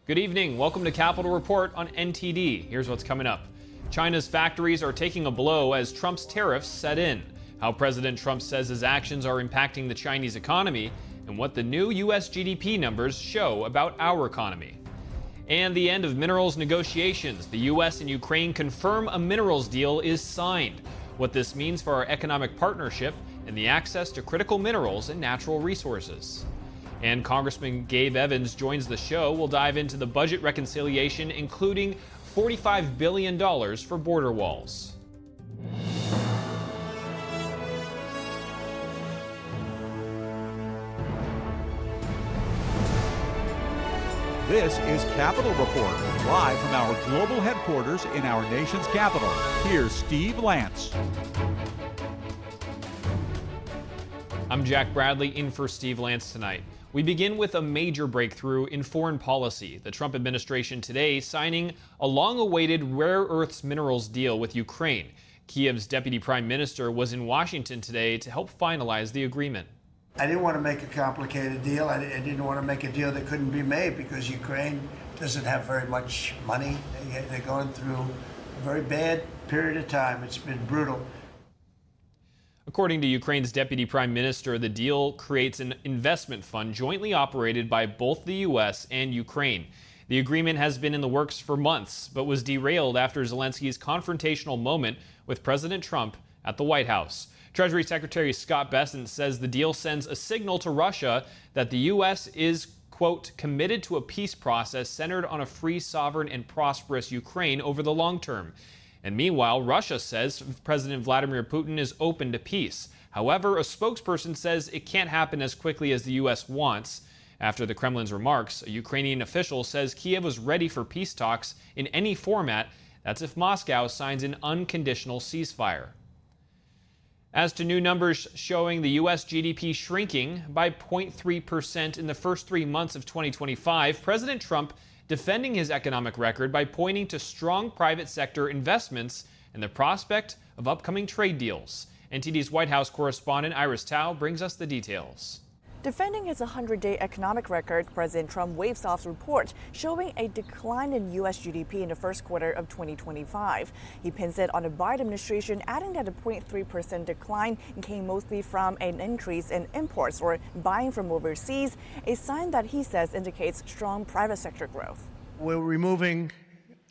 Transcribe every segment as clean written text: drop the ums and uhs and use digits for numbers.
Good evening. Welcome to Capital Report on NTD. Here's what's coming up. China's factories are taking a blow as Trump's tariffs set in. How President Trump says his actions are impacting the Chinese economy, and what the new U.S. GDP numbers show about our economy. And the end of minerals negotiations. The U.S. and Ukraine confirm a minerals deal is signed. What this means for our economic partnership and the access to critical minerals and natural resources. And Congressman Gabe Evans joins the show. We'll dive into the budget reconciliation, including $45 billion for border walls. This is Capital Report, live from our global headquarters in our nation's capital. Here's Steve Lance. I'm Jack Bradley, in for Steve Lance tonight. We begin with a major breakthrough in foreign policy. The Trump administration today signing a long-awaited rare earths minerals deal with Ukraine. Kiev's deputy prime minister was in Washington today to help finalize the agreement. I didn't want to make a complicated deal. I didn't want to make a deal that couldn't be made because Ukraine doesn't have very much money. They're going through a very bad period of time. It's been brutal. According to Ukraine's deputy prime minister, the deal creates an investment fund jointly operated by both the U.S. and Ukraine. The agreement has been in the works for months, but was derailed after Zelensky's confrontational moment with President Trump at the White House. Treasury Secretary Scott Bessent says the deal sends a signal to Russia that the U.S. is, quote, committed to a peace process centered on a free, sovereign, and prosperous Ukraine over the long term. And meanwhile, Russia says President Vladimir Putin is open to peace. However, a spokesperson says it can't happen as quickly as the U.S. wants. After the Kremlin's remarks, a Ukrainian official says Kiev was ready for peace talks in any format. That's if Moscow signs an unconditional ceasefire. As to new numbers showing the U.S. GDP shrinking by 0.3% in the first 3 months of 2025, President Trump defending his economic record by pointing to strong private sector investments and the prospect of upcoming trade deals. NTD's White House correspondent Iris Tao brings us the details. Defending his 100-day economic record, President Trump waves off report showing a decline in U.S. GDP in the first quarter of 2025. He pins it on the Biden administration, adding that a 0.3% decline came mostly from an increase in imports or buying from overseas, a sign that he says indicates strong private sector growth. We're removing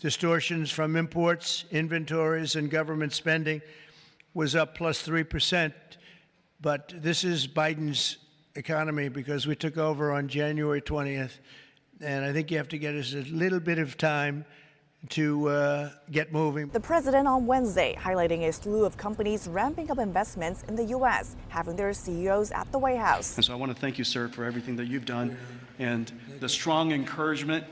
distortions from imports, inventories, and government spending was up plus 3%. But this is Biden's economy because we took over on January 20th, and I think you have to get us a little bit of time to get moving. The president on Wednesday highlighting a slew of companies ramping up investments in the U.S., having their CEOs at the White House. And so I want to thank you, sir, for everything that you've done and the strong encouragement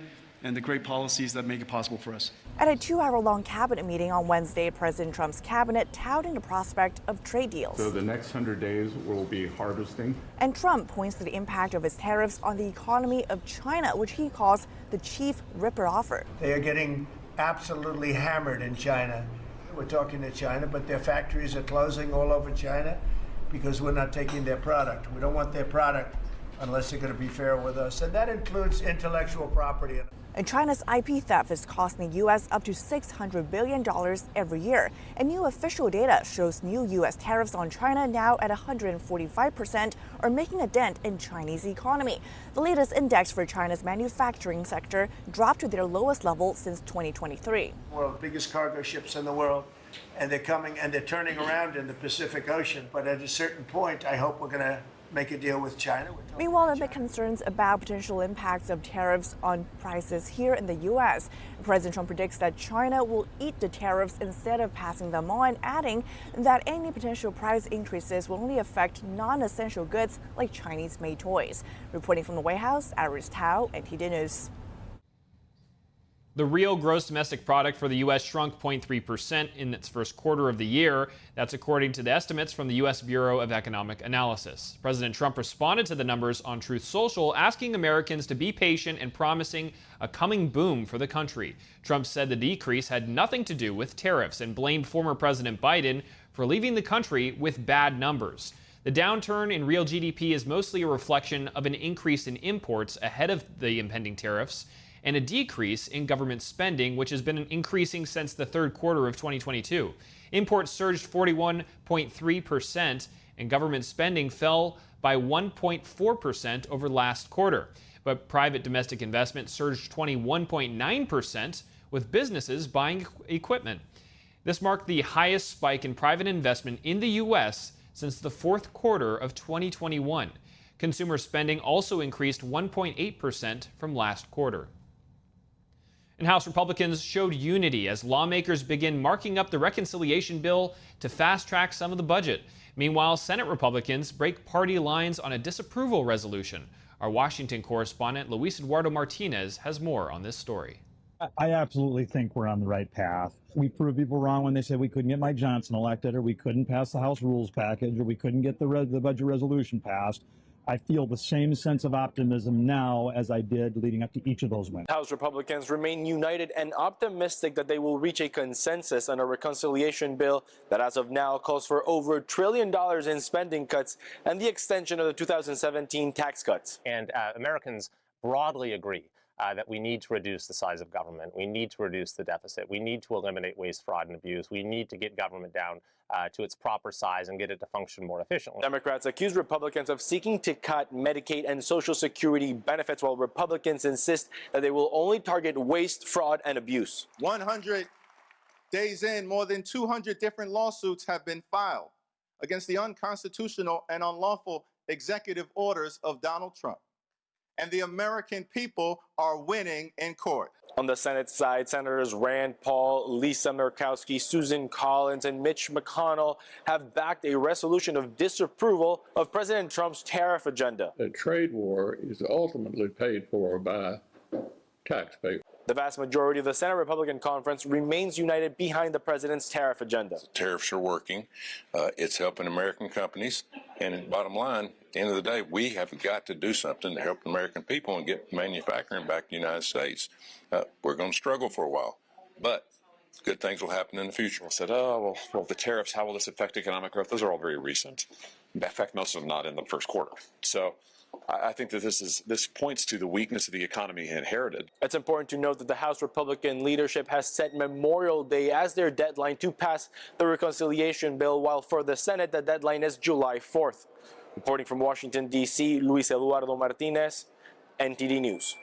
and the great policies that make it possible for us. At a 2-hour-long cabinet meeting on Wednesday, President Trump's cabinet touting the prospect of trade deals. So the next 100 days will be harvesting. And Trump points to the impact of his tariffs on the economy of China, which he calls the chief ripper offer. They are getting absolutely hammered in China. We're talking to China, but their factories are closing all over China because we're not taking their product. We don't want their product unless they're going to be fair with us. And that includes intellectual property. And China's IP theft is costing the U.S. up to $600 billion every year. And new official data shows new U.S. tariffs on China now at 145% are making a dent in Chinese economy. The latest index for China's manufacturing sector dropped to their lowest level since 2023. One of the biggest cargo ships in the world, and they're coming and they're turning around in the Pacific Ocean. But at a certain point, I hope we're going to make a deal with China. Meanwhile, amid concerns about potential impacts of tariffs on prices here in the U.S., President Trump predicts that China will eat the tariffs instead of passing them on, adding that any potential price increases will only affect non-essential goods like Chinese-made toys. Reporting from the White House, Iris Tao, NTD News. The real gross domestic product for the U.S. shrunk 0.3% in its first quarter of the year. That's according to the estimates from the U.S. Bureau of Economic Analysis. President Trump responded to the numbers on Truth Social, asking Americans to be patient and promising a coming boom for the country. Trump said the decrease had nothing to do with tariffs and blamed former President Biden for leaving the country with bad numbers. The downturn in real GDP is mostly a reflection of an increase in imports ahead of the impending tariffs and a decrease in government spending, which has been increasing since the third quarter of 2022. Imports surged 41.3%, and government spending fell by 1.4% over last quarter. But private domestic investment surged 21.9%, with businesses buying equipment. This marked the highest spike in private investment in the U.S. since the fourth quarter of 2021. Consumer spending also increased 1.8% from last quarter. And House Republicans showed unity as lawmakers begin marking up the reconciliation bill to fast-track some of the budget. Meanwhile, Senate Republicans break party lines on a disapproval resolution. Our Washington correspondent, Luis Eduardo Martinez, has more on this story. I absolutely think we're on the right path. We proved people wrong when they said we couldn't get Mike Johnson elected, or we couldn't pass the House Rules package, or we couldn't get the budget resolution passed. I feel the same sense of optimism now as I did leading up to each of those wins. House Republicans remain united and optimistic that they will reach a consensus on a reconciliation bill that as of now calls for over $1 trillion in spending cuts and the extension of the 2017 tax cuts. And Americans broadly agree that we need to reduce the size of government. We need to reduce the deficit. We need to eliminate waste, fraud, and abuse. We need to get government down to its proper size and get it to function more efficiently. Democrats accuse Republicans of seeking to cut Medicaid and Social Security benefits, while Republicans insist that they will only target waste, fraud, and abuse. 100 days in, more than 200 different lawsuits have been filed against the unconstitutional and unlawful executive orders of Donald Trump. And the American people are winning in court. On the Senate side, Senators Rand Paul, Lisa Murkowski, Susan Collins, and Mitch McConnell have backed a resolution of disapproval of President Trump's tariff agenda. A trade war is ultimately paid for by taxpayers. The vast majority of the Senate Republican Conference remains united behind the president's tariff agenda. Tariffs are working. It's helping American companies. And bottom line, at the end of the day, we have got to do something to help the American people and get manufacturing back to the United States. We're going to struggle for a while, but good things will happen in the future. I said, oh, well, the tariffs, how will this affect economic growth? Those are all very recent. In fact, most of them not in the first quarter. So I think that this points to the weakness of the economy inherited. It's important to note that the House Republican leadership has set Memorial Day as their deadline to pass the reconciliation bill, while for the Senate, the deadline is July 4th. Reporting from Washington, D.C., Luis Eduardo Martinez, NTD News.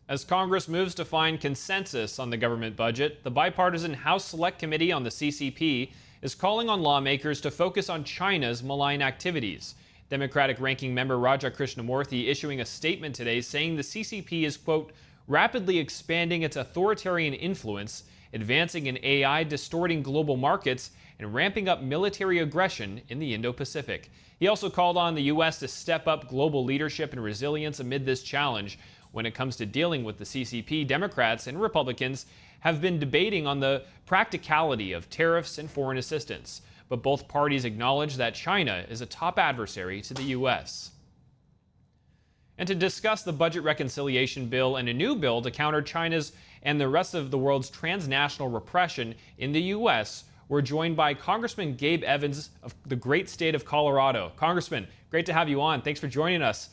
As Congress moves to find consensus on the government budget, the bipartisan House Select Committee on the CCP is calling on lawmakers to focus on China's malign activities. Democratic Ranking Member Raja Krishnamurthy issuing a statement today saying the CCP is, quote, rapidly expanding its authoritarian influence, advancing in AI, distorting global markets, and ramping up military aggression in the Indo-Pacific. He also called on the U.S. to step up global leadership and resilience amid this challenge. When it comes to dealing with the CCP, Democrats and Republicans have been debating on the practicality of tariffs and foreign assistance. But both parties acknowledge that China is a top adversary to the U.S. And to discuss the budget reconciliation bill and a new bill to counter China's and the rest of the world's transnational repression in the U.S., we're joined by Congressman Gabe Evans of the great state of Colorado. Congressman, great to have you on. Thanks for joining us.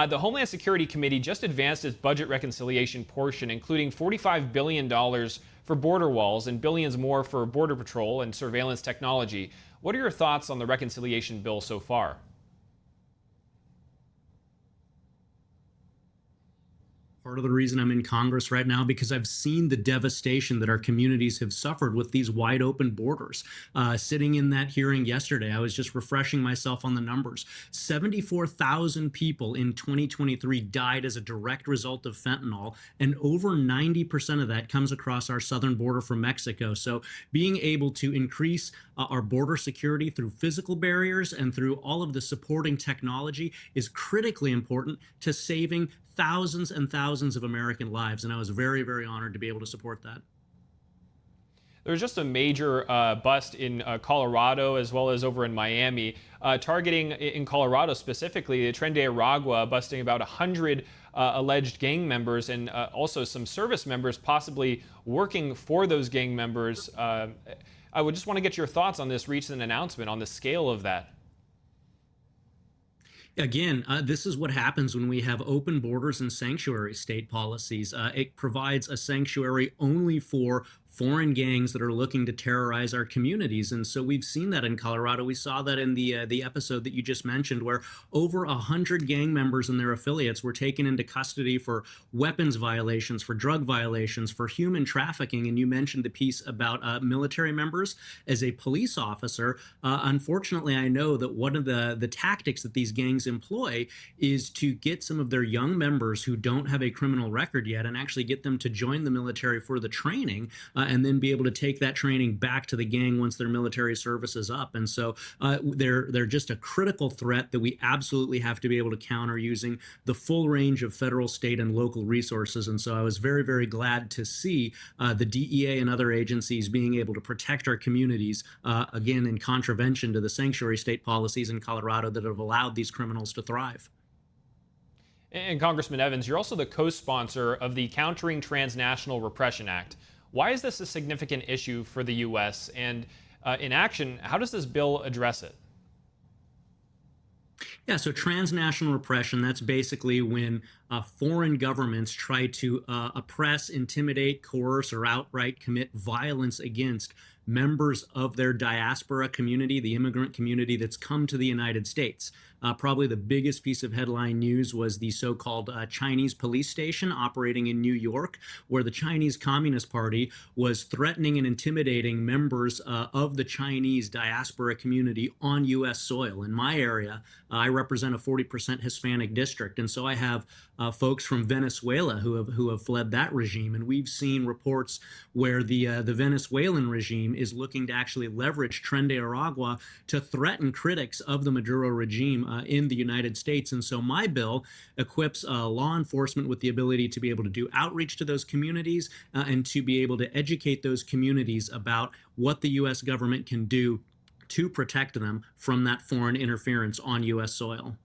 The Homeland Security Committee just advanced its budget reconciliation portion, including $45 billion for border walls and billions more for border patrol and surveillance technology. What are your thoughts on the reconciliation bill so far? Part of the reason I'm in Congress right now, because I've seen the devastation that our communities have suffered with these wide open borders. Sitting in that hearing yesterday, I was just refreshing myself on the numbers. 74,000 people in 2023 died as a direct result of fentanyl, and over 90% of that comes across our southern border from Mexico. So being able to increase our border security through physical barriers and through all of the supporting technology is critically important to saving thousands and thousands of American lives, and I was very, very honored to be able to support that. There was just a major bust in Colorado as well as over in Miami, targeting in Colorado specifically the Tren de Aragua, busting about 100 alleged gang members and also some service members possibly working for those gang members. I would just want to get your thoughts on this recent announcement, on the scale of that. Again, this is what happens when we have open borders and sanctuary state policies. It provides a sanctuary only for foreign gangs that are looking to terrorize our communities. And so we've seen that in Colorado. We saw that in the episode that you just mentioned, where over 100 gang members and their affiliates were taken into custody for weapons violations, for drug violations, for human trafficking. And you mentioned the piece about military members. As a police officer, unfortunately, I know that one of the tactics that these gangs employ is to get some of their young members who don't have a criminal record yet and actually get them to join the military for the training, and then be able to take that training back to the gang once their military service is up. And so they're just a critical threat that we absolutely have to be able to counter using the full range of federal, state, and local resources. And so I was very, very glad to see the DEA and other agencies being able to protect our communities, again, in contravention to the sanctuary state policies in Colorado that have allowed these criminals to thrive. And Congressman Evans, you're also the co-sponsor of the Countering Transnational Repression Act. Why is this a significant issue for the U.S.? And in action, how does this bill address it? Yeah, so transnational repression, that's basically when foreign governments try to oppress, intimidate, coerce, or outright commit violence against members of their diaspora community, the immigrant community that's come to the United States. Probably the biggest piece of headline news was the so-called Chinese police station operating in New York, where the Chinese Communist Party was threatening and intimidating members of the Chinese diaspora community on U.S. soil. In my area, I represent a 40% Hispanic district, and so I have folks from Venezuela who have fled that regime, and we've seen reports where the Venezuelan regime is looking to actually leverage Tren de Aragua to threaten critics of the Maduro regime in the United States. And so my bill equips law enforcement with the ability to be able to do outreach to those communities and to be able to educate those communities about what the U.S. government can do to protect them from that foreign interference on U.S. soil.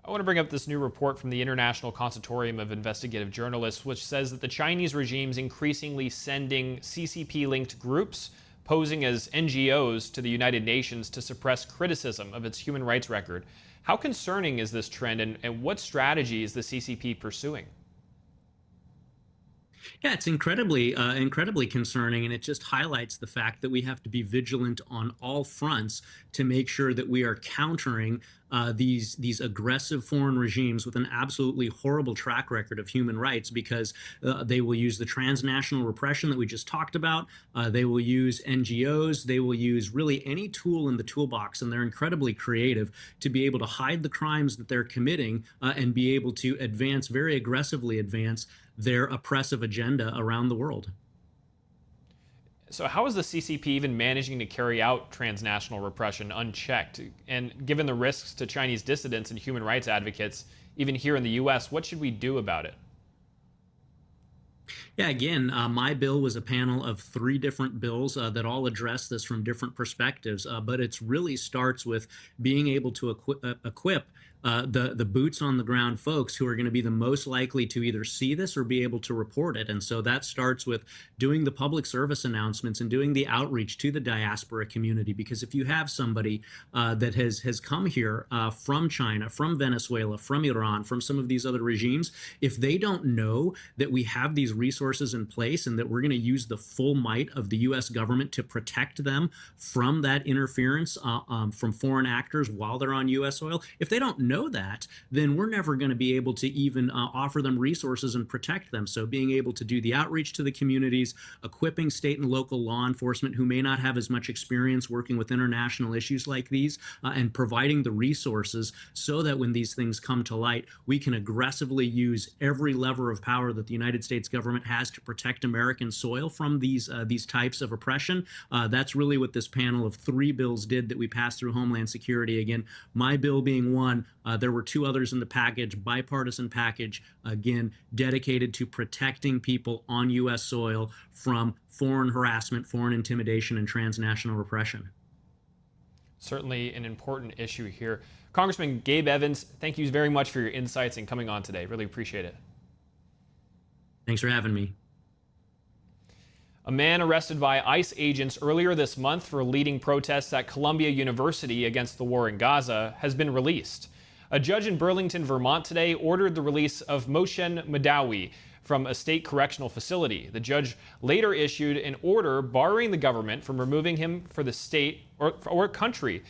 I want to bring up this new report from the International Consortium of Investigative Journalists, which says that the Chinese regime's increasingly sending CCP-linked groups posing as NGOs to the United Nations to suppress criticism of its human rights record. How concerning is this trend, and what strategy is the CCP pursuing? Yeah, it's incredibly concerning, and it just highlights the fact that we have to be vigilant on all fronts to make sure that we are countering these aggressive foreign regimes with an absolutely horrible track record of human rights, because they will use the transnational repression that we just talked about. They will use NGOs. They will use really any tool in the toolbox, and they're incredibly creative to be able to hide the crimes that they're committing and be able to very aggressively advance their oppressive agenda around the world. So how is the CCP even managing to carry out transnational repression unchecked? And given the risks to Chinese dissidents and human rights advocates, even here in the U.S., what should we do about it? Yeah, again, my bill was a panel of 3 different bills that all address this from different perspectives, but it really starts with being able to equip the boots on the ground folks who are going to be the most likely to either see this or be able to report it. And so that starts with doing the public service announcements and doing the outreach to the diaspora community. Because if you have somebody that has come here from China, from Venezuela, from Iran, from some of these other regimes, if they don't know that we have these resources in place and that we're going to use the full might of the U.S. government to protect them from that interference from foreign actors while they're on U.S. soil, if they don't know that, then we're never going to be able to even offer them resources and protect them. So being able to do the outreach to the communities, equipping state and local law enforcement who may not have as much experience working with international issues like these, and providing the resources so that when these things come to light, we can aggressively use every lever of power that the United States government has to protect American soil from these types of oppression. That's really what this panel of 3 bills did that we passed through Homeland Security. Again, my bill being one. There were 2 others in the package, bipartisan package, again, dedicated to protecting people on U.S. soil from foreign harassment, foreign intimidation, and transnational repression. Certainly an important issue here. Congressman Gabe Evans, thank you very much for your insights and coming on today. Really appreciate it. Thanks for having me. A man arrested by ICE agents earlier this month for leading protests at Columbia University against the war in Gaza has been released. A judge in Burlington, Vermont today ordered the release of Moshen Madawi from a state correctional facility. The judge later issued an order barring the government from removing him for the state or country.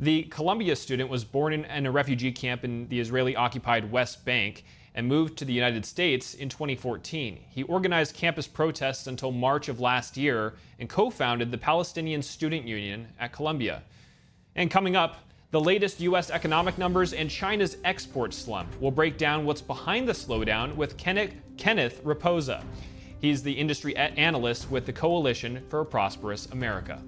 The Columbia student was born in a refugee camp in the Israeli-occupied West Bank and moved to the United States in 2014. He organized campus protests until March of last year and co-founded the Palestinian Student Union at Columbia. And coming up, the latest U.S. economic numbers and China's export slump. We'll break down what's behind the slowdown with Kenneth Rapoza. He's the industry analyst with the Coalition for a Prosperous America.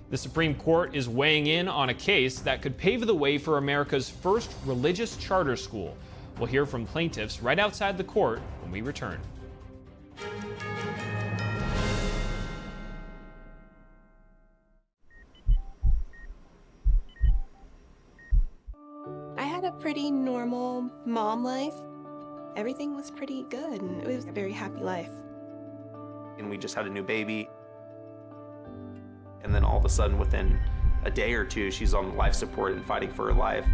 The Supreme Court is weighing in on a case that could pave the way for America's first religious charter school. We'll hear from plaintiffs right outside the court when we return. I had a pretty normal mom life. Everything was pretty good, and it was a very happy life. And we just had a new baby. And then all of a sudden, within a day or two, she's on life support and fighting for her life.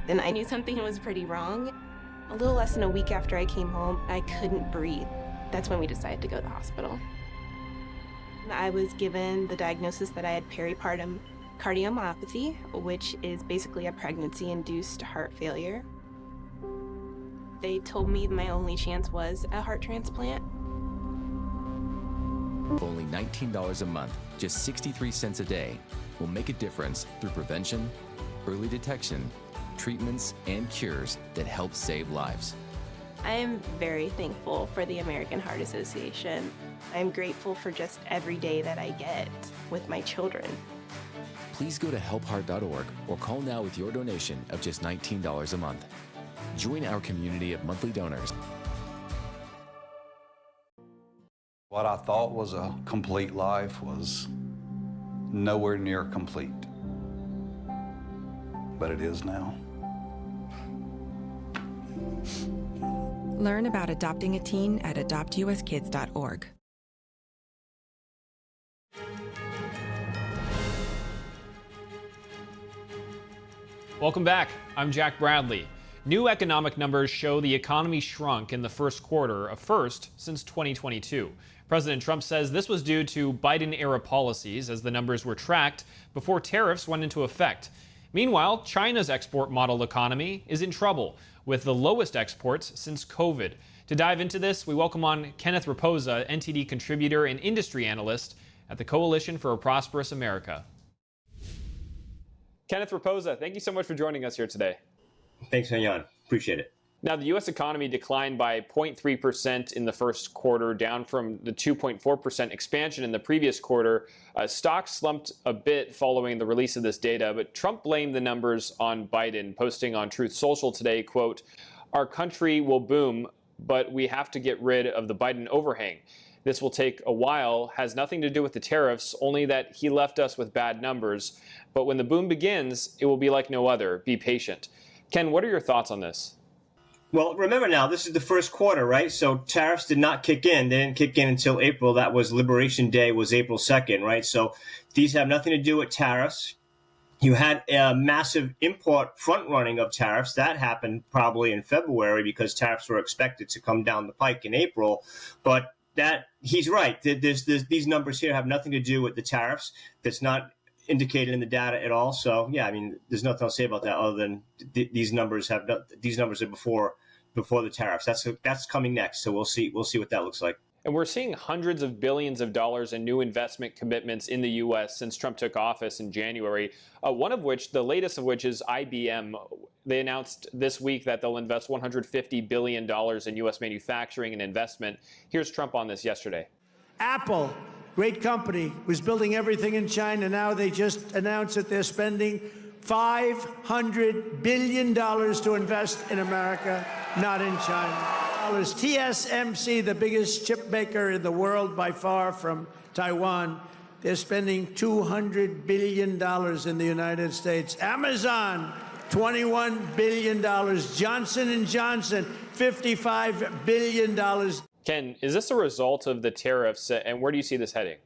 Then I knew something was pretty wrong. A little less than a week after I came home, I couldn't breathe. That's when we decided to go to the hospital. I was given the diagnosis that I had peripartum cardiomyopathy, which is basically a pregnancy-induced heart failure. They told me my only chance was a heart transplant. Only $19 a month, just 63 cents a day, will make a difference through prevention, early detection, treatments, and cures that help save lives. I am very thankful for the American Heart Association. I'm grateful for just every day that I get with my children. Please go to helpheart.org or call now with your donation of just $19 a month. Join our community of monthly donors. What I thought was a complete life was nowhere near complete, but it is now. Learn about adopting a teen at adoptuskids.org. Welcome back. I'm Jack Bradley. New economic numbers show the economy shrunk in the first quarter, a first since 2022. President Trump says this was due to Biden-era policies as the numbers were tracked before tariffs went into effect. Meanwhile, China's export model economy is in trouble, with the lowest exports since COVID. To dive into this, we welcome on Kenneth Rapoza, NTD contributor and industry analyst at the Coalition for a Prosperous America. Kenneth Rapoza, thank you so much for joining us here today. Thanks, Hanyan. Appreciate it. Now, the U.S. economy declined by 0.3% in the first quarter, down from the 2.4% expansion in the previous quarter. Stocks slumped a bit following the release of this data, but Trump blamed the numbers on Biden, posting on Truth Social today, quote, "Our country will boom, but we have to get rid of the Biden overhang. This will take a while, has nothing to do with the tariffs, only that he left us with bad numbers. But when the boom begins, it will be like no other. Be patient." Ken, what are your thoughts on this? Well, remember now, this is the first quarter, right? So tariffs did not kick in. They didn't kick in until April. That was Liberation Day, was April 2nd, right? So these have nothing to do with tariffs. You had a massive import front running of tariffs. That happened probably in February because tariffs were expected to come down the pike in April. But that he's right. These numbers here have nothing to do with the tariffs. That's not indicated in the data at all. So yeah, I mean, there's nothing I'll say about that other than these numbers are before the tariffs. That's coming next. So we'll see what that looks like. And we're seeing hundreds of billions of dollars in new investment commitments in the U.S. since Trump took office in January, the latest of which is IBM. They announced this week that they'll invest $150 billion in U.S. manufacturing and investment. Here's Trump on this yesterday. Apple, great company, was building everything in China. Now they just announced that they're spending $500 billion to invest in America, not in China. TSMC, the biggest chip maker in the world by far from Taiwan, they're spending $200 billion in the United States. Amazon, $21 billion. Johnson & Johnson, $55 billion. Ken, is this a result of the tariffs, and where do you see this heading?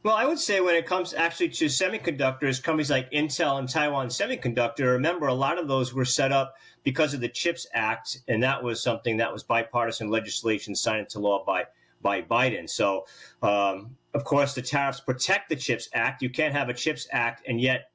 Well, I would say when it comes actually to semiconductors, companies like Intel and Taiwan Semiconductor, remember a lot of those were set up because of the CHIPS Act, and that was something that was bipartisan legislation signed into law by Biden. So, of course, the tariffs protect the CHIPS Act. You can't have a CHIPS Act and yet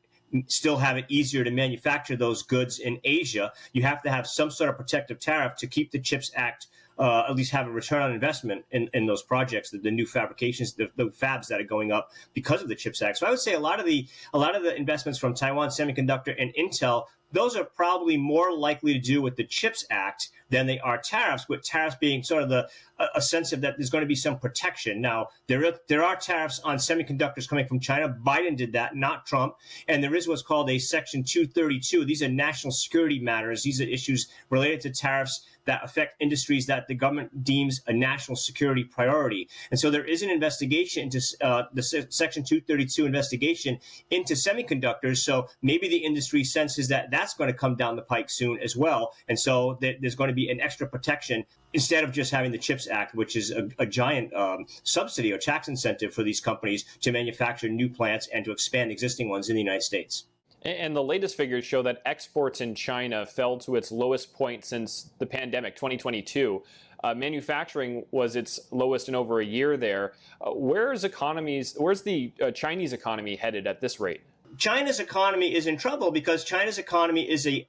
still have it easier to manufacture those goods in Asia. You have to have some sort of protective tariff to keep the CHIPS Act at least have a return on investment in those projects, the new fabrications, the fabs that are going up because of the CHIPS Act. So I would say a lot of the investments from Taiwan Semiconductor and Intel, those are probably more likely to do with the CHIPS Act than they are tariffs, with tariffs being sort of a sense of that there's going to be some protection. Now, there are tariffs on semiconductors coming from China. Biden did that, not Trump. And there is what's called a Section 232. These are national security matters. These are issues related to tariffs that affect industries that the government deems a national security priority. And so there is an investigation into the Section 232 investigation into semiconductors. So maybe the industry senses that that's going to come down the pike soon as well. And so there's going to be an extra protection instead of just having the CHIPS Act, which is a giant subsidy or tax incentive for these companies to manufacture new plants and to expand existing ones in the United States. And the latest figures show that exports in China fell to its lowest point since the pandemic, 2022. Manufacturing was its lowest in over a year there. Where's the Chinese economy headed at this rate? China's economy is in trouble because China's economy is a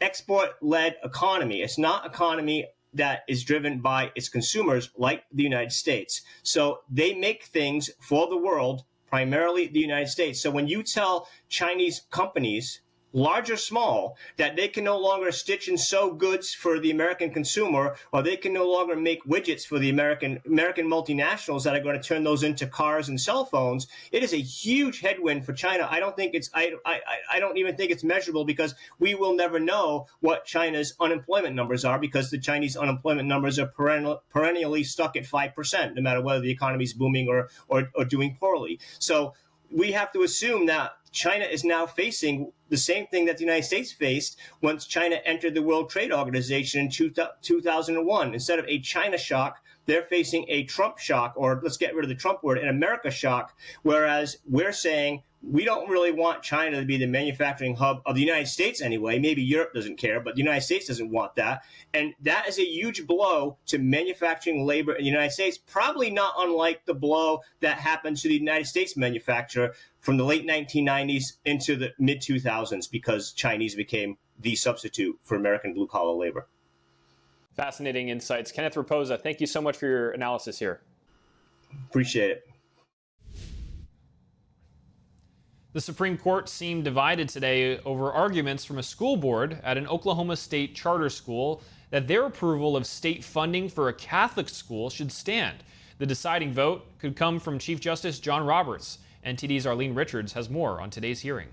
export-led economy. It's not economy that is driven by its consumers like the United States. So they make things for the world, primarily the United States. So when you tell Chinese companies, large or small, that they can no longer stitch and sew goods for the American consumer, or they can no longer make widgets for the American multinationals that are going to turn those into cars and cell phones, it is a huge headwind for China. I don't even think it's measurable because we will never know what China's unemployment numbers are because the Chinese unemployment numbers are perennially stuck at 5%, no matter whether the economy is booming or doing poorly. So we have to assume that China is now facing the same thing that the United States faced once China entered the World Trade Organization in 2001. Instead of a China shock, they're facing a Trump shock, or let's get rid of the Trump word, an America shock, whereas we're saying we don't really want China to be the manufacturing hub of the United States anyway. Maybe Europe doesn't care, but the United States doesn't want that. And that is a huge blow to manufacturing labor in the United States, probably not unlike the blow that happened to the United States manufacturer from the late 1990s into the mid-2000s because Chinese became the substitute for American blue-collar labor. Fascinating insights. Kenneth Rapoza, thank you so much for your analysis here. Appreciate it. The Supreme Court seemed divided today over arguments from a school board at an Oklahoma State charter school that their approval of state funding for a Catholic school should stand. The deciding vote could come from Chief Justice John Roberts. NTD's Arlene Richards has more on today's hearing.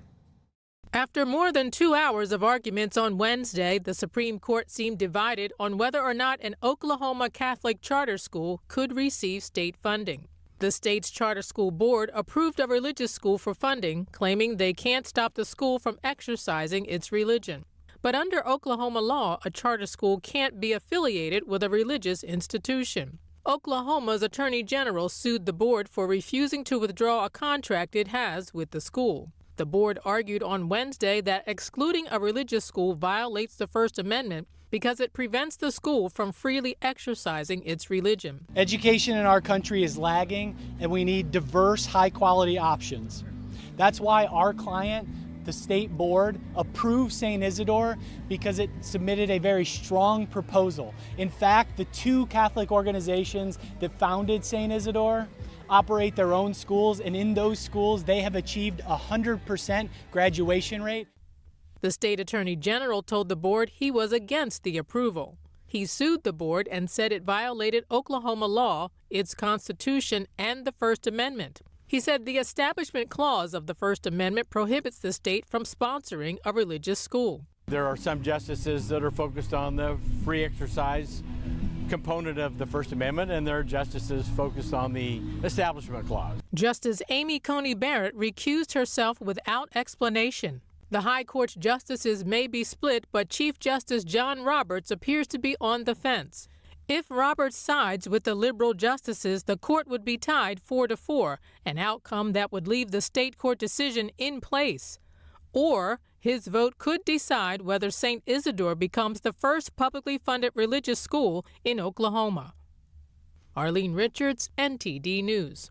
After more than 2 hours of arguments on Wednesday, the Supreme Court seemed divided on whether or not an Oklahoma Catholic charter school could receive state funding. The state's charter school board approved a religious school for funding, claiming they can't stop the school from exercising its religion. But under Oklahoma law, a charter school can't be affiliated with a religious institution. Oklahoma's Attorney General sued the board for refusing to withdraw a contract it has with the school. The board argued on Wednesday that excluding a religious school violates the First Amendment because it prevents the school from freely exercising its religion. Education in our country is lagging, and we need diverse, high-quality options. That's why our client, the state board, approved St. Isidore because it submitted a very strong proposal. In fact, the two Catholic organizations that founded St. Isidore operate their own schools, and in those schools they have achieved 100% graduation rate. The state attorney general told the board he was against the approval. He sued the board and said it violated Oklahoma law, its constitution, and the First Amendment. He said the Establishment Clause of the First Amendment prohibits the state from sponsoring a religious school. There are some justices that are focused on the free exercise component of the First Amendment, and there are justices focused on the Establishment Clause. Justice Amy Coney Barrett recused herself without explanation. The High Court's justices may be split, but Chief Justice John Roberts appears to be on the fence. If Roberts sides with the liberal justices, the court would be tied 4-4, an outcome that would leave the state court decision in place. Or his vote could decide whether St. Isidore becomes the first publicly funded religious school in Oklahoma. Arlene Richards, NTD News.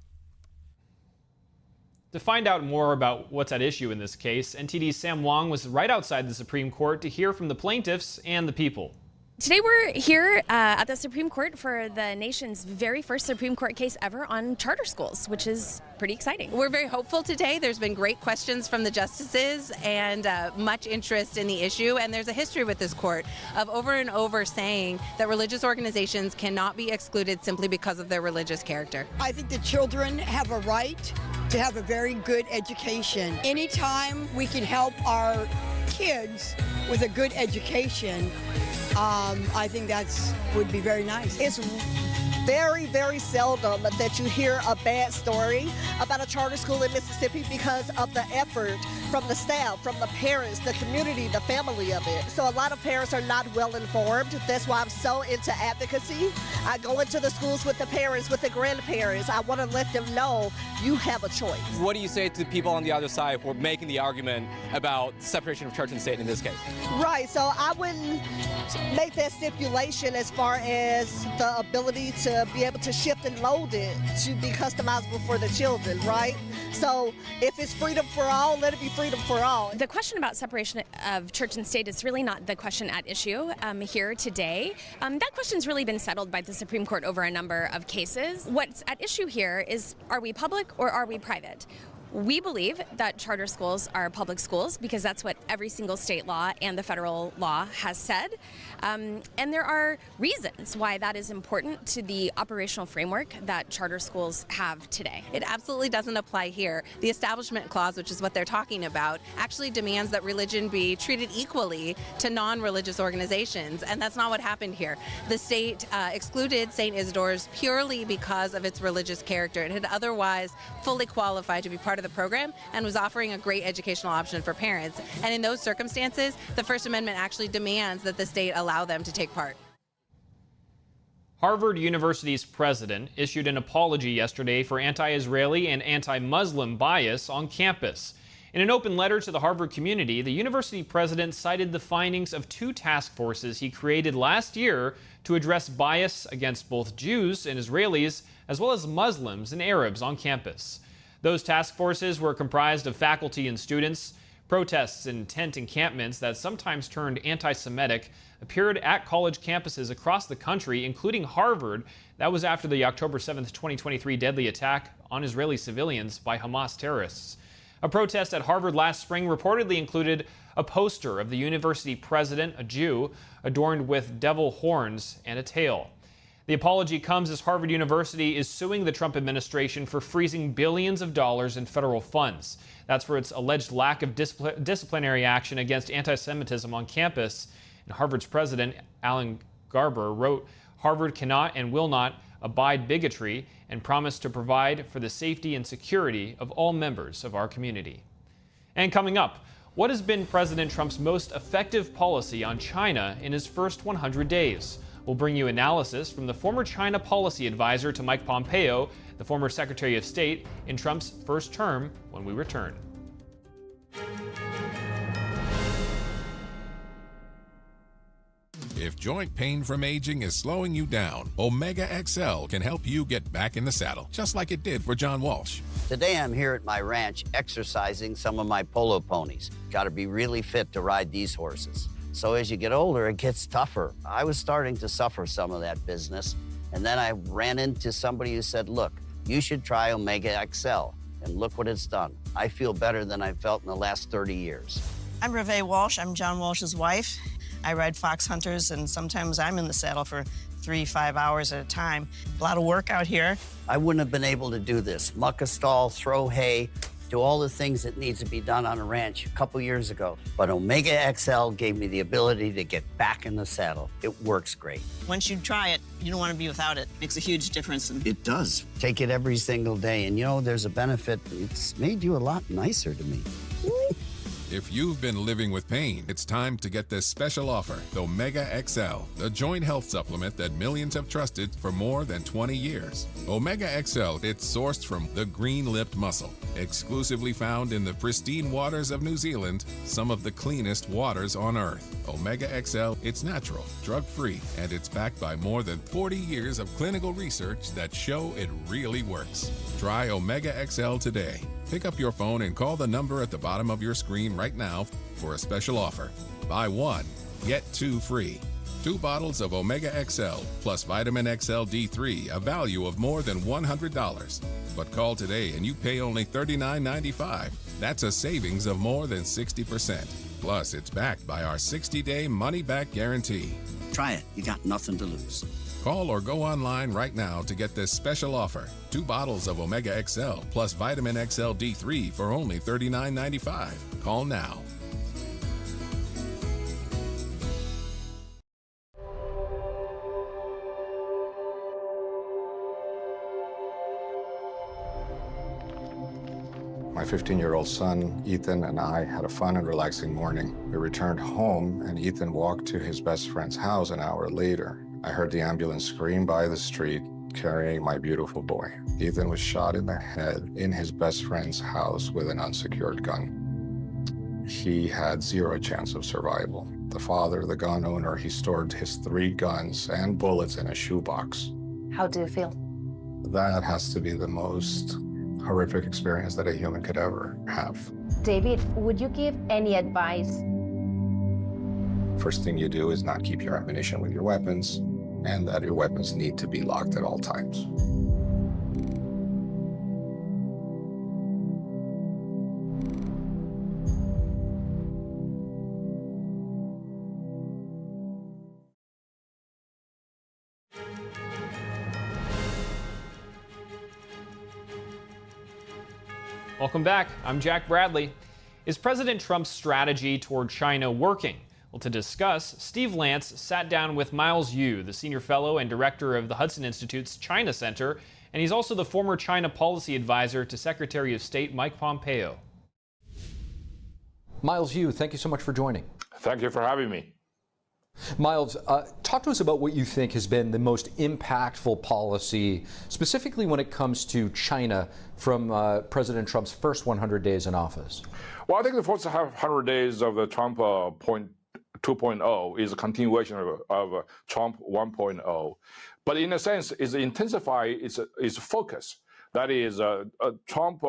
To find out more about what's at issue in this case, NTD's Sam Wong was right outside the Supreme Court to hear from the plaintiffs and the people. Today we're here at the Supreme Court for the nation's very first Supreme Court case ever on charter schools, which is pretty exciting. We're very hopeful today. There's been great questions from the justices and much interest in the issue. And there's a history with this court of over and over saying that religious organizations cannot be excluded simply because of their religious character. I think the children have a right to have a very good education. Anytime we can help our kids with a good education, I think that's would be very nice. It's very, very seldom that you hear a bad story about a charter school in Mississippi because of the effort from the staff, from the parents, the community, the family of it. So a lot of parents are not well informed. That's why I'm so into advocacy. I go into the schools with the parents, with the grandparents. I want to let them know you have a choice. What do you say to people on the other side who are making the argument about separation of church and state in this case? Right, so I wouldn't make that stipulation as far as the ability to be able to shift and load it to be customizable for the children, right? So if it's freedom for all, let it be freedom for all. The question about separation of church and state is really not the question at issue here today. That question's really been settled by the Supreme Court over a number of cases. What's at issue here is, are we public or are we private? We believe that charter schools are public schools because that's what every single state law and the federal law has said. And there are reasons why that is important to the operational framework that charter schools have today. It absolutely doesn't apply here. The Establishment Clause, which is what they're talking about, actually demands that religion be treated equally to non-religious organizations, and that's not what happened here. The state excluded St. Isidore's purely because of its religious character. It had otherwise fully qualified to be part of the program and was offering a great educational option for parents. And in those circumstances, the First Amendment actually demands that the state allow them to take part. Harvard University's president issued an apology yesterday for anti-Israeli and anti-Muslim bias on campus. In an open letter to the Harvard community, the university president cited the findings of 2 task forces he created last year to address bias against both Jews and Israelis, as well as Muslims and Arabs on campus. Those task forces were comprised of faculty and students. Protests and tent encampments that sometimes turned anti-Semitic appeared at college campuses across the country, including Harvard. That was after the October 7, 2023 deadly attack on Israeli civilians by Hamas terrorists. A protest at Harvard last spring reportedly included a poster of the university president, a Jew, adorned with devil horns and a tail. The apology comes as Harvard University is suing the Trump administration for freezing billions of dollars in federal funds. That's for its alleged lack of disciplinary action against anti-Semitism on campus. And Harvard's president, Alan Garber, wrote, "Harvard cannot and will not abide bigotry and promise to provide for the safety and security of all members of our community." And coming up, what has been President Trump's most effective policy on China in his first 100 days? We'll bring you analysis from the former China policy advisor to Mike Pompeo, the former Secretary of State in Trump's first term, when we return. If joint pain from aging is slowing you down, Omega XL can help you get back in the saddle, just like it did for John Walsh. Today I'm here at my ranch exercising some of my polo ponies. Got to be really fit to ride these horses. So as you get older, it gets tougher. I was starting to suffer some of that business, and then I ran into somebody who said, look, you should try Omega XL, and look what it's done. I feel better than I felt in the last 30 years. I'm Reve Walsh. I'm John Walsh's wife. I ride fox hunters, and sometimes I'm in the saddle for 3-5 hours at a time. A lot of work out here. I wouldn't have been able to do this. Muck a stall, throw hay, do all the things that needs to be done on a ranch a couple years ago. But Omega XL gave me the ability to get back in the saddle. It works great. Once you try it, you don't want to be without it. Makes a huge difference. It does. Take it every single day, and you know, there's a benefit. It's made you a lot nicer to me. If you've been living with pain, it's time to get this special offer, the Omega XL, the joint health supplement that millions have trusted for more than 20 years. Omega XL, it's sourced from the green-lipped mussel, exclusively found in the pristine waters of New Zealand, some of the cleanest waters on Earth. Omega XL, it's natural, drug-free, and it's backed by more than 40 years of clinical research that show it really works. Try Omega XL today. Pick up your phone and call the number at the bottom of your screen right now for a special offer. Buy one, get two free. 2 bottles of Omega XL plus Vitamin XL D3, a value of more than $100. But call today and you pay only $39.95. That's a savings of more than 60%. Plus, it's backed by our 60-day money-back guarantee. Try it. You got nothing to lose. Call or go online right now to get this special offer. 2 bottles of Omega XL plus Vitamin XL D3 for only $39.95. Call now. My 15-year-old son, Ethan, and I had a fun and relaxing morning. We returned home, and Ethan walked to his best friend's house an hour later. I heard the ambulance scream by the street, carrying my beautiful boy. Ethan was shot in the head in his best friend's house with an unsecured gun. He had 0 chance of survival. The father, the gun owner, he stored his 3 guns and bullets in a shoebox. How do you feel? That has to be the most horrific experience that a human could ever have. David, would you give any advice? First thing you do is not keep your ammunition with your weapons, and that your weapons need to be locked at all times. Welcome back. I'm Jack Bradley. Is President Trump's strategy toward China working? Well, to discuss, Steve Lance sat down with Miles Yu, the senior fellow and director of the Hudson Institute's China Center, and he's also the former China policy advisor to Secretary of State Mike Pompeo. Miles Yu, thank you so much for joining. Thank you for having me. Miles, talk to us about what you think has been the most impactful policy, specifically when it comes to China, from President Trump's first 100 days in office. Well, I think the first 100 days of the Trump 2.0 is a continuation of Trump 1.0. But in a sense, it's intensify its focus. That is, Trump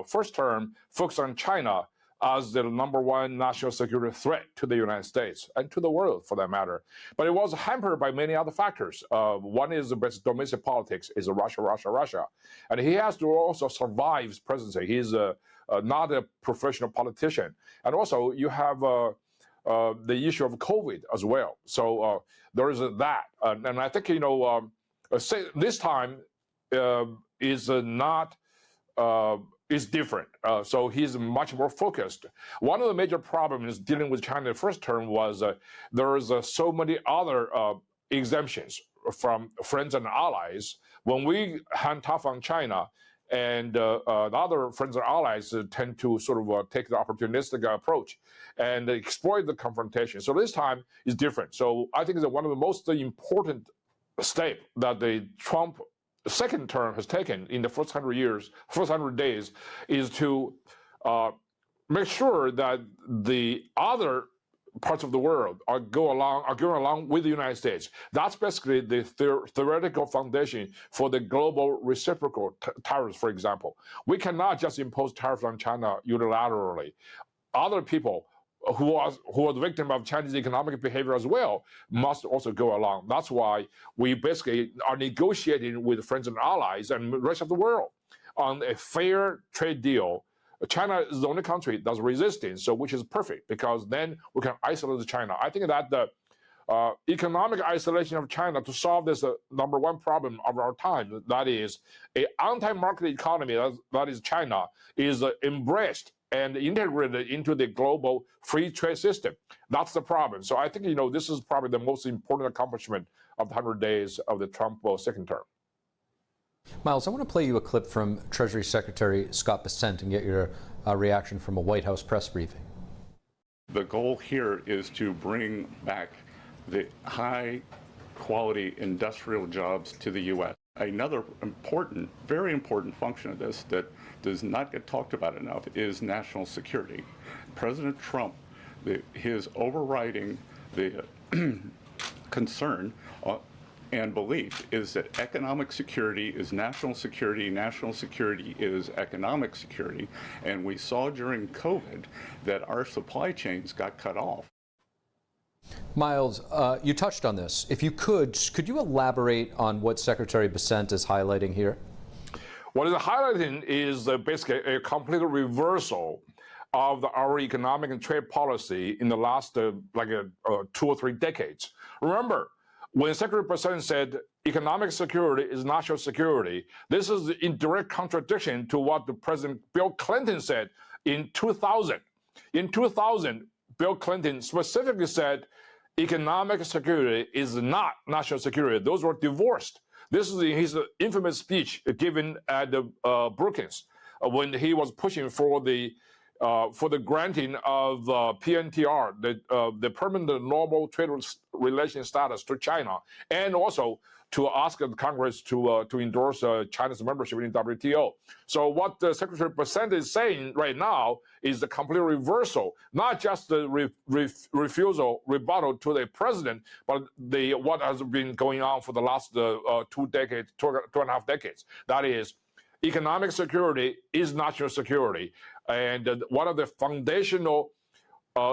first term focused on China as the #1 national security threat to the United States and to the world, for that matter. But it was hampered by many other factors. One is the domestic politics, is Russia, Russia, Russia. And he has to also survive his presidency. He's not a professional politician. And also, you have the issue of COVID as well. So there is that. And I think, this time is not... is different. So he's much more focused. One of the major problems dealing with China in the first term was there is so many other exemptions from friends and allies. When we hand tough on China, and the other friends and allies tend to sort of take the opportunistic approach and exploit the confrontation. So this time is different. So I think that one of the most important steps that the Trump second term has taken in the first 100 days, is to make sure that the other parts of the world are going along with the United States. That's basically the theoretical foundation for the global reciprocal tariffs, for example. We cannot just impose tariffs on China unilaterally. Other people who are the victim of Chinese economic behavior as well must also go along. That's why we basically are negotiating with friends and allies and the rest of the world on a fair trade deal. China is the only country that's resisting, so which is perfect, because then we can isolate China. I think that the economic isolation of China to solve this #1 problem of our time, that is an anti-market economy, that is China, is embraced and integrated into the global free trade system. That's the problem. So I think, this is probably the most important accomplishment of the 100 days of the Trump second term. Miles, I want to play you a clip from Treasury Secretary Scott Bessent and get your reaction from a White House press briefing. The goal here is to bring back the high quality industrial jobs to the U.S. Another important, very important function of this that does not get talked about enough is national security. President Trump, his overriding concern and belief is that economic security is national security is economic security, and we saw during COVID that our supply chains got cut off. Miles, you touched on this. If you could you elaborate on what Secretary Bessent is highlighting here? What is highlighting is basically a complete reversal of our economic and trade policy in the last 2 or 3 decades. Remember, when Secretary Bessent said economic security is national security, this is in direct contradiction to what the President Bill Clinton said in 2000. In 2000, Bill Clinton specifically said economic security is not national security. Those were divorced. This is his infamous speech given at the Brookings when he was pushing for the granting of PNTR, the permanent normal trade relation status to China, and also to ask the Congress to endorse China's membership in WTO. So what Secretary Bessent is saying right now is the complete reversal, not just the rebuttal to the president, but what has been going on for the last 2 decades, 2.5 decades. That is, economic security is national security. And one of the foundational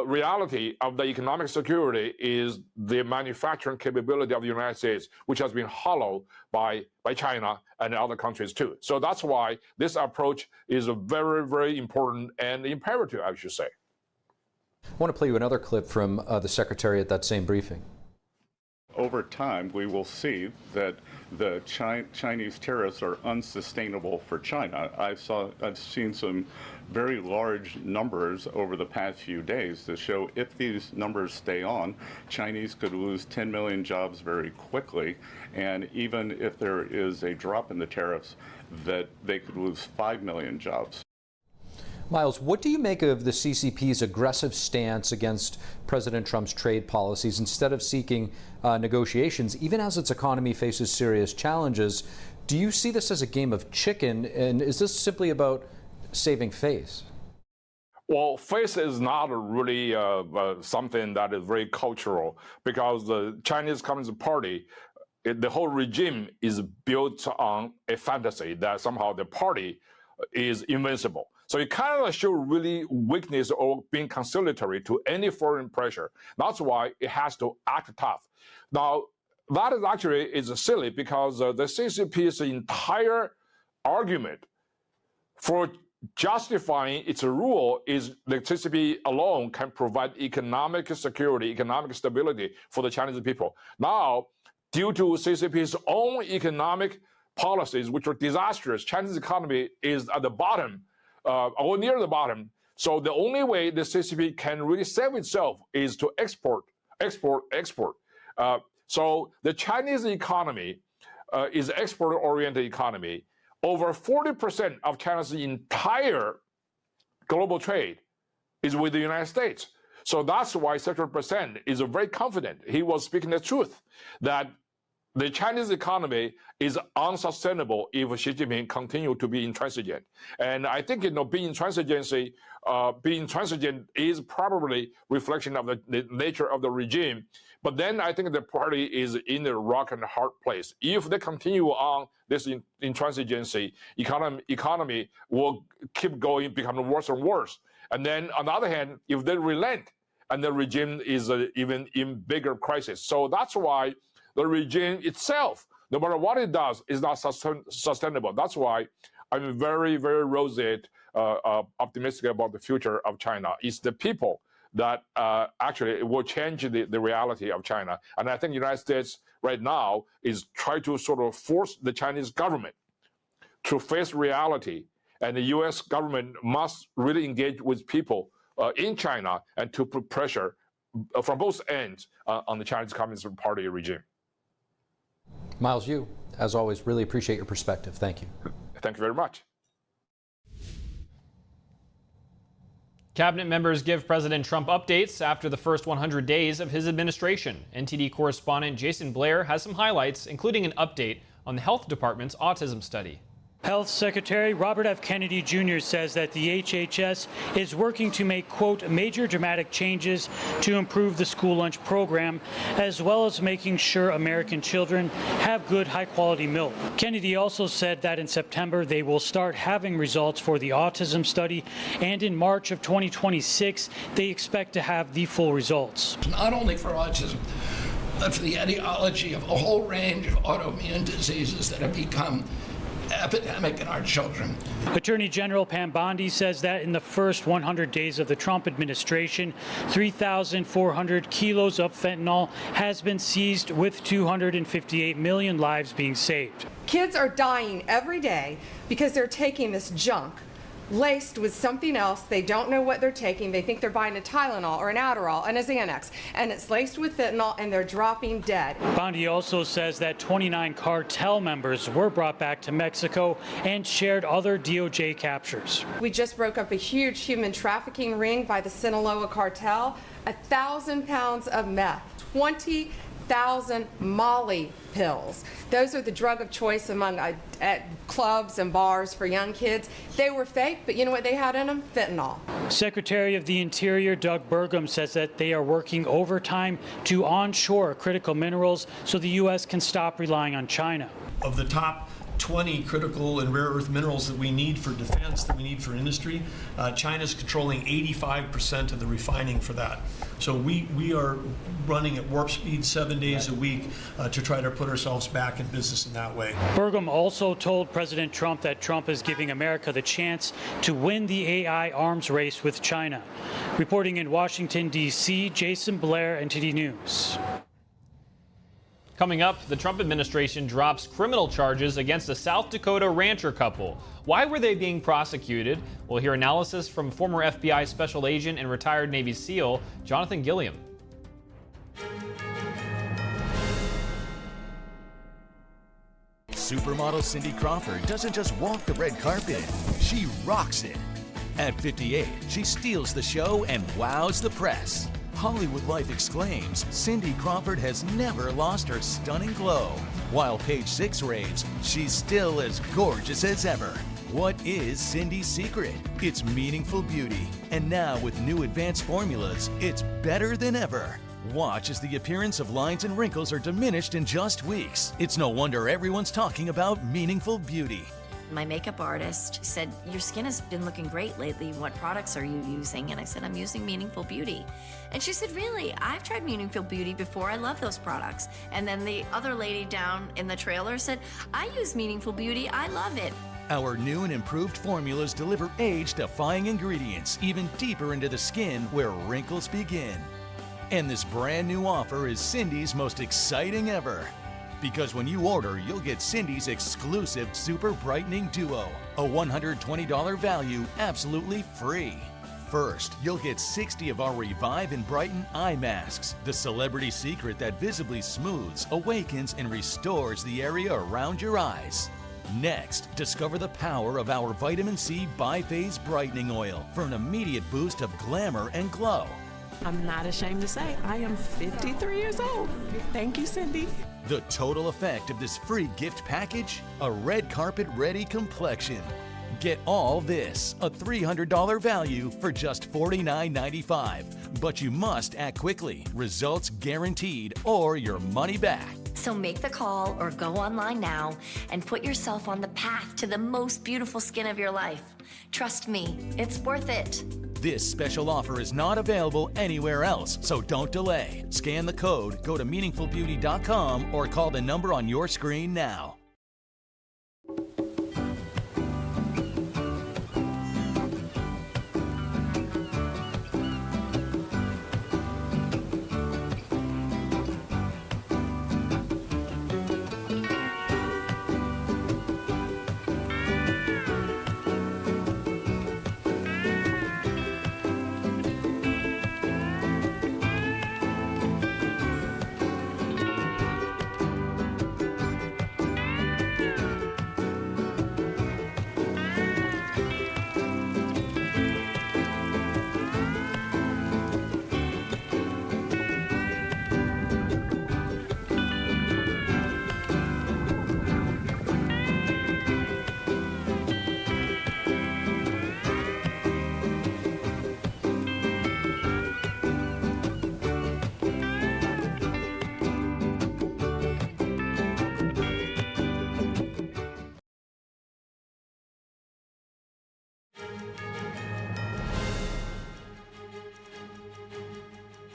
reality of the economic security is the manufacturing capability of the United States, which has been hollowed by China and other countries too. So that's why this approach is very, very important and imperative, I should say. I want to play you another clip from the Secretary at that same briefing. Over time, we will see that the Chinese tariffs are unsustainable for China. I've seen some very large numbers over the past few days that show if these numbers stay on, Chinese could lose 10 million jobs very quickly, and even if there is a drop in the tariffs, that they could lose 5 million jobs. Miles, what do you make of the CCP's aggressive stance against President Trump's trade policies instead of seeking negotiations, even as its economy faces serious challenges? Do you see this as a game of chicken, and is this simply about saving face? Well, face is not really something that is very cultural, because the Chinese Communist Party, the whole regime is built on a fantasy that somehow the party is invincible. So it kind of shows really weakness or being conciliatory to any foreign pressure. That's why it has to act tough. Now, that is actually silly, because the CCP's entire argument for justifying its rule is the CCP alone can provide economic security, economic stability for the Chinese people. Now, due to CCP's own economic policies, which are disastrous, Chinese economy is at the bottom, or near the bottom. So the only way the CCP can really save itself is to export. So the Chinese economy is an export-oriented economy. Over 40% of China's entire global trade is with the United States. So that's why Secretary Bessent is very confident. He was speaking the truth that the Chinese economy is unsustainable if Xi Jinping continue to be intransigent. And I think, being intransigent is probably reflection of the nature of the regime. But then I think the party is in a rock and hard place. If they continue on this intransigency, economy will keep going, becoming worse and worse. And then on the other hand, if they relent, and the regime is even in bigger crisis. So that's why the regime itself, no matter what it does, is not sustainable. That's why I'm very, very roseate, optimistic about the future of China. It's the people that actually will change the reality of China. And I think the United States right now is trying to sort of force the Chinese government to face reality. And the U.S. government must really engage with people in China and to put pressure from both ends on the Chinese Communist Party regime. Miles, you, as always, really appreciate your perspective. Thank you. Thank you very much. Cabinet members give President Trump updates after the first 100 days of his administration. NTD correspondent Jason Blair has some highlights, including an update on the Health Department's autism study. Health Secretary Robert F. Kennedy Jr. says that the HHS is working to make, quote, major dramatic changes to improve the school lunch program, as well as making sure American children have good, high-quality milk. Kennedy also said that in September they will start having results for the autism study, and in March of 2026 they expect to have the full results. Not only for autism, but for the etiology of a whole range of autoimmune diseases that have become epidemic in our children. Attorney General Pam Bondi says that in the first 100 days of the Trump administration, 3,400 kilos of fentanyl has been seized, with 258 million lives being saved. Kids are dying every day because they're taking this junk laced with something else. They don't know what they're taking. They think they're buying a Tylenol or an Adderall and a Xanax, and it's laced with fentanyl, and they're dropping dead. Bondi also says that 29 cartel members were brought back to Mexico and shared other DOJ captures. We just broke up a huge human trafficking ring by the Sinaloa cartel. 1,000 pounds of meth, 20,000 Molly pills. Those are the drug of choice among at clubs and bars for young kids. They were fake, but you know what they had in them? Fentanyl. Secretary of the Interior Doug Burgum says that they are working overtime to onshore critical minerals so the U.S. can stop relying on China. Of the top 20 critical and rare earth minerals that we need for defense, that we need for industry, China's controlling 85% of the refining for that. So we are running at warp speed 7 days a week to try to put ourselves back in business in that way. Burgum also told President Trump that Trump is giving America the chance to win the AI arms race with China. Reporting in Washington, D.C., Jason Blair, NTD News. Coming up, the Trump administration drops criminal charges against a South Dakota rancher couple. Why were they being prosecuted? We'll hear analysis from former FBI special agent and retired Navy SEAL Jonathan Gilliam. Supermodel Cindy Crawford doesn't just walk the red carpet, she rocks it. At 58, she steals the show and wows the press. Hollywood Life exclaims, Cindy Crawford has never lost her stunning glow. While Page 6 raves, she's still as gorgeous as ever. What is Cindy's secret? It's meaningful beauty. And now with new advanced formulas, it's better than ever. Watch as the appearance of lines and wrinkles are diminished in just weeks. It's no wonder everyone's talking about meaningful beauty. My makeup artist said, your skin has been looking great lately. What products are you using? And I said, I'm using Meaningful Beauty. And she said, really? I've tried Meaningful Beauty before. I love those products. And then the other lady down in the trailer said, I use Meaningful Beauty. I love it. Our new and improved formulas deliver age-defying ingredients even deeper into the skin where wrinkles begin. And this brand new offer is Cindy's most exciting ever. Because when you order, you'll get Cindy's exclusive Super Brightening Duo, a $120 value absolutely free. First, you'll get 60 of our Revive and Brighten eye masks, the celebrity secret that visibly smooths, awakens, and restores the area around your eyes. Next, discover the power of our Vitamin C Biphase Brightening Oil for an immediate boost of glamour and glow. I'm not ashamed to say I am 53 years old. Thank you, Cindy. The total effect of this free gift package? A red carpet ready complexion. Get all this, a $300 value for just $49.95. But you must act quickly. Results guaranteed or your money back. So make the call or go online now and put yourself on the path to the most beautiful skin of your life. Trust me, it's worth it. This special offer is not available anywhere else, so don't delay. Scan the code, go to meaningfulbeauty.com, or call the number on your screen now.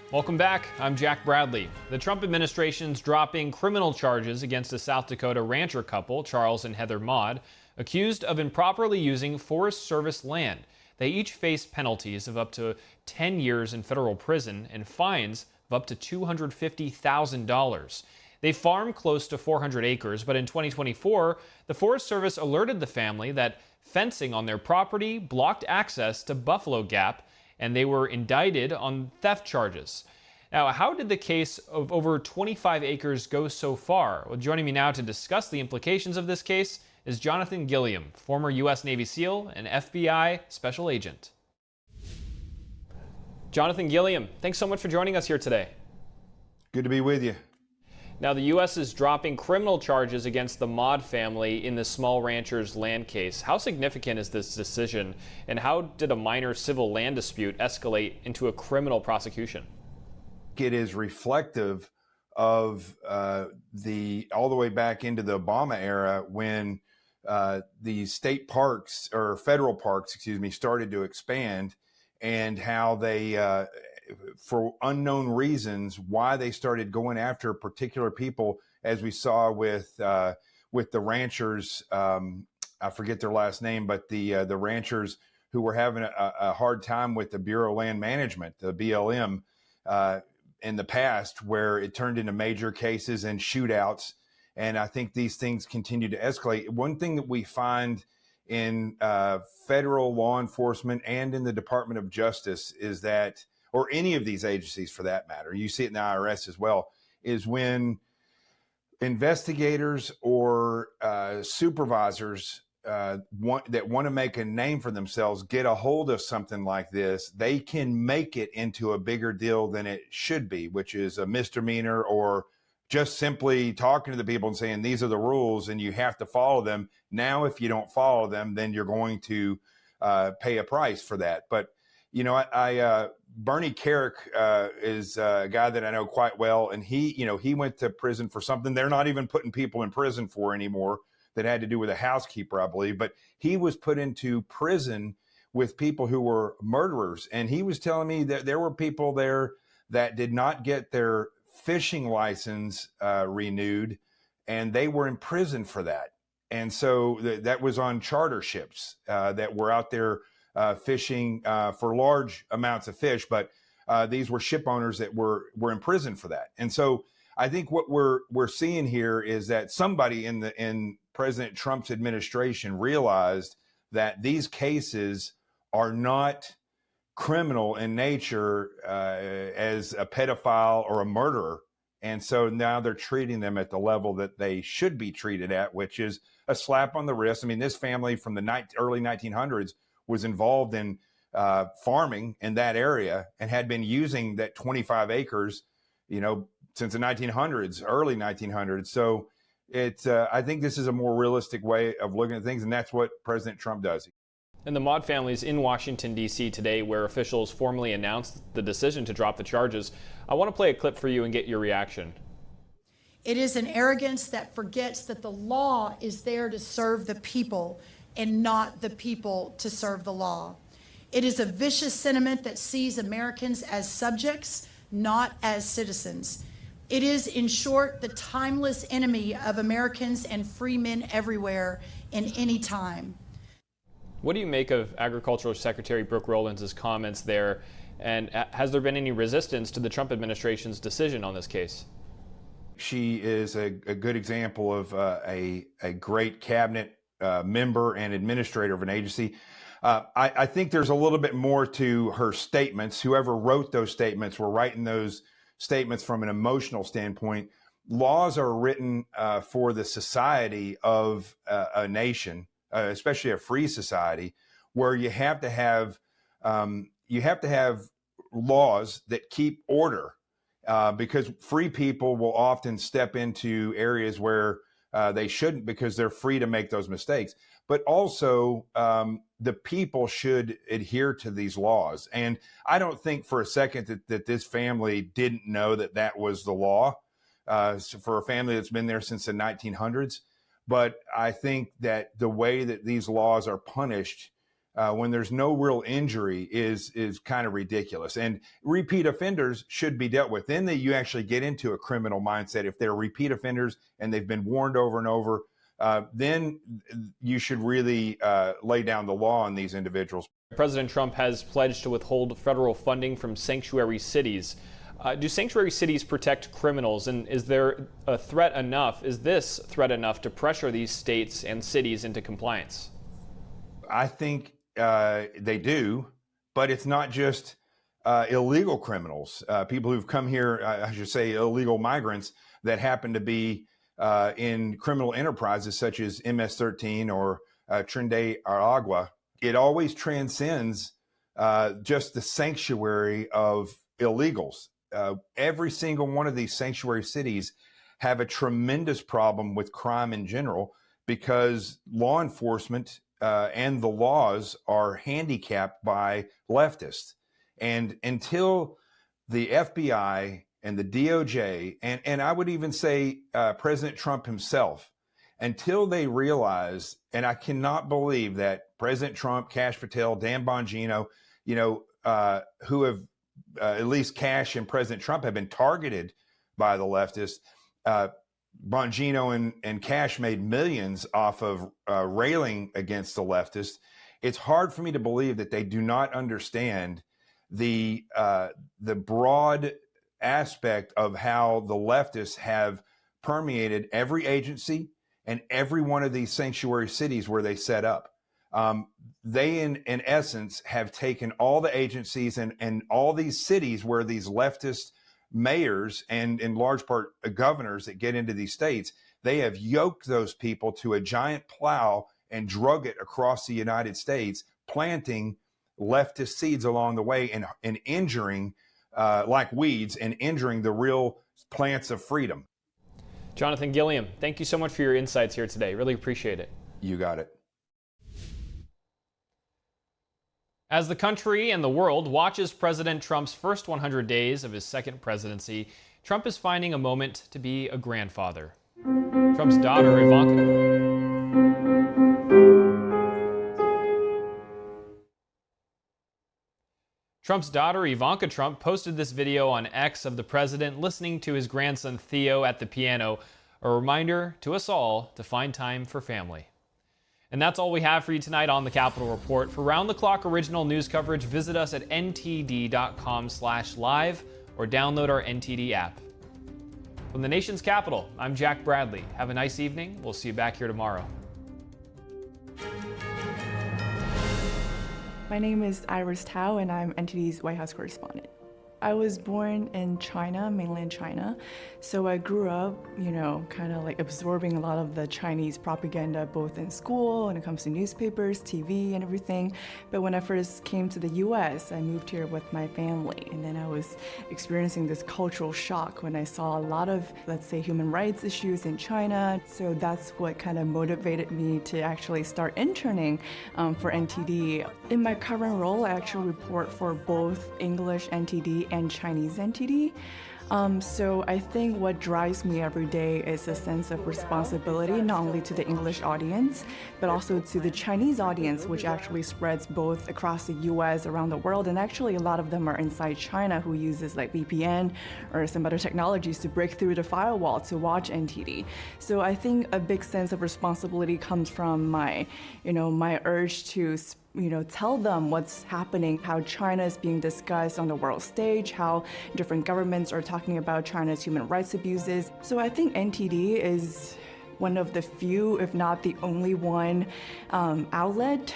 Welcome back. I'm Jack Bradley. The Trump administration's dropping criminal charges against a South Dakota rancher couple, Charles and Heather Maud, accused of improperly using Forest Service land. They each face penalties of up to 10 years in federal prison and fines of up to $250,000. They farm close to 400 acres, but in 2024, the Forest Service alerted the family that fencing on their property blocked access to Buffalo Gap, and they were indicted on theft charges. Now, how did the case of over 25 acres go so far? Well, joining me now to discuss the implications of this case is Jonathan Gilliam, former U.S. Navy SEAL and FBI special agent. Jonathan Gilliam, thanks so much for joining us here today. Good to be with you. Now, the U.S. is dropping criminal charges against the Maud family in the small rancher's land case. How significant is this decision, and how did a minor civil land dispute escalate into a criminal prosecution? It is reflective of all the way back into the Obama era when the state parks, or federal parks, excuse me, started to expand, and how they for unknown reasons, why they started going after particular people, as we saw with the ranchers. I forget their last name, but the ranchers who were having a hard time with the Bureau of Land Management, the BLM, in the past, where it turned into major cases and shootouts. And I think these things continue to escalate. One thing that we find in federal law enforcement and in the Department of Justice is that, or any of these agencies for that matter, you see it in the IRS as well, is when investigators or supervisors that want to make a name for themselves get a hold of something like this, they can make it into a bigger deal than it should be, which is a misdemeanor, or just simply talking to the people and saying, these are the rules and you have to follow them. Now, if you don't follow them, then you're going to pay a price for that. But you know, Bernie Carrick is a guy that I know quite well, and he went to prison for something they're not even putting people in prison for anymore, that had to do with a housekeeper, I believe. But he was put into prison with people who were murderers, and he was telling me that there were people there that did not get their fishing license renewed, and they were in prison for that. And so that was on charter ships that were out there fishing for large amounts of fish, but these were ship owners that were in prison for that. And so I think what we're seeing here is that somebody in President Trump's administration realized that these cases are not criminal in nature as a pedophile or a murderer. And so now they're treating them at the level that they should be treated at, which is a slap on the wrist. I mean, this family from the early 1900s was involved in farming in that area and had been using that 25 acres, since the 1900s, early 1900s. So I think this is a more realistic way of looking at things, and that's what President Trump does. And the Maud family is in Washington, D.C. today, where officials formally announced the decision to drop the charges. I want to play a clip for you and get your reaction. It is an arrogance that forgets that the law is there to serve the people and not the people to serve the law. It is a vicious sentiment that sees Americans as subjects, not as citizens. It is, in short, the timeless enemy of Americans and free men everywhere in any time. What do you make of Agricultural Secretary Brooke Rowlands' comments there? And has there been any resistance to the Trump administration's decision on this case? She is a good example of a great cabinet member and administrator of an agency. I think there's a little bit more to her statements. Whoever wrote those statements were writing those statements from an emotional standpoint. Laws are written for the society of a nation, especially a free society, where you have to have laws that keep order, because free people will often step into areas where they shouldn't, because they're free to make those mistakes. But also, the people should adhere to these laws. And I don't think for a second that this family didn't know that was the law for a family that's been there since the 1900s. But I think that the way that these laws are punished when there's no real injury is kind of ridiculous. And repeat offenders should be dealt with. Then that you actually get into a criminal mindset. If they're repeat offenders and they've been warned over and over, then you should really lay down the law on these individuals. President Trump has pledged to withhold federal funding from sanctuary cities. Do sanctuary cities protect criminals? And is there a threat enough? Is this threat enough to pressure these states and cities into compliance? I think they do, but it's not just illegal criminals, people who've come here, I should say illegal migrants that happen to be in criminal enterprises such as MS-13 or Trinidad Aragua. It always transcends just the sanctuary of illegals. Every single one of these sanctuary cities have a tremendous problem with crime in general because law enforcement and the laws are handicapped by leftists. And until the FBI and the DOJ, and I would even say President Trump himself, until they realize, and I cannot believe that President Trump, Kash Patel, Dan Bongino, who have at least Kash and President Trump have been targeted by the leftists. Bongino and Kash made millions off of railing against the leftists. It's hard for me to believe that they do not understand the broad aspect of how the leftists have permeated every agency and every one of these sanctuary cities where they set up. They, in essence, have taken all the agencies and all these cities where these leftist mayors and in large part governors that get into these states, they have yoked those people to a giant plow and drug it across the United States, planting leftist seeds along the way and injuring, like weeds, and injuring the real plants of freedom. Jonathan Gilliam, thank you so much for your insights here today. Really appreciate it. You got it. As the country and the world watches President Trump's first 100 days of his second presidency, Trump is finding a moment to be a grandfather. Trump's daughter, Ivanka Trump, posted this video on X of the president listening to his grandson Theo at the piano, a reminder to us all to find time for family. And that's all we have for you tonight on the Capitol Report. For round-the-clock original news coverage, visit us at ntd.com/live or download our NTD app. From the nation's capital, I'm Jack Bradley. Have a nice evening. We'll see you back here tomorrow. My name is Iris Tao, and I'm NTD's White House correspondent. I was born in China, mainland China, so I grew up, kind of like absorbing a lot of the Chinese propaganda, both in school, when it comes to newspapers, TV, and everything. But when I first came to the US, I moved here with my family, and then I was experiencing this cultural shock when I saw a lot of, let's say, human rights issues in China. So that's what kind of motivated me to actually start interning for NTD. In my current role, I actually report for both English NTD and Chinese NTD. So I think what drives me every day is a sense of responsibility, not only to the English audience, but also to the Chinese audience, which actually spreads both across the US, around the world, and actually a lot of them are inside China who uses like VPN or some other technologies to break through the firewall to watch NTD. So I think a big sense of responsibility comes from my urge to tell them what's happening, how China is being discussed on the world stage, how different governments are talking about China's human rights abuses. So I think NTD is one of the few, if not the only one, outlet,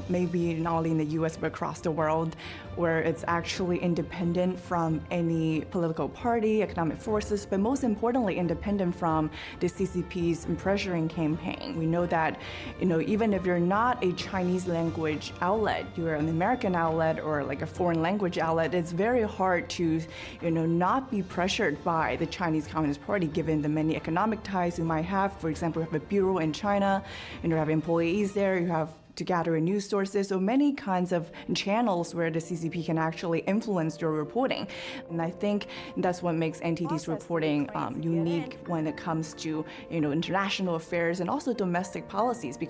maybe not only in the US but across the world, where it's actually independent from any political party, economic forces, but most importantly, independent from the CCP's pressuring campaign. We know that, even if you're not a Chinese language outlet, you're an American outlet or like a foreign language outlet, it's very hard to, not be pressured by the Chinese Communist Party, given the many economic ties you might have. For example, you have a bureau in China, you have employees there, you have to gather news sources, so many kinds of channels where the CCP can actually influence your reporting. And I think that's what makes NTD's reporting unique when it comes to international affairs and also domestic policies.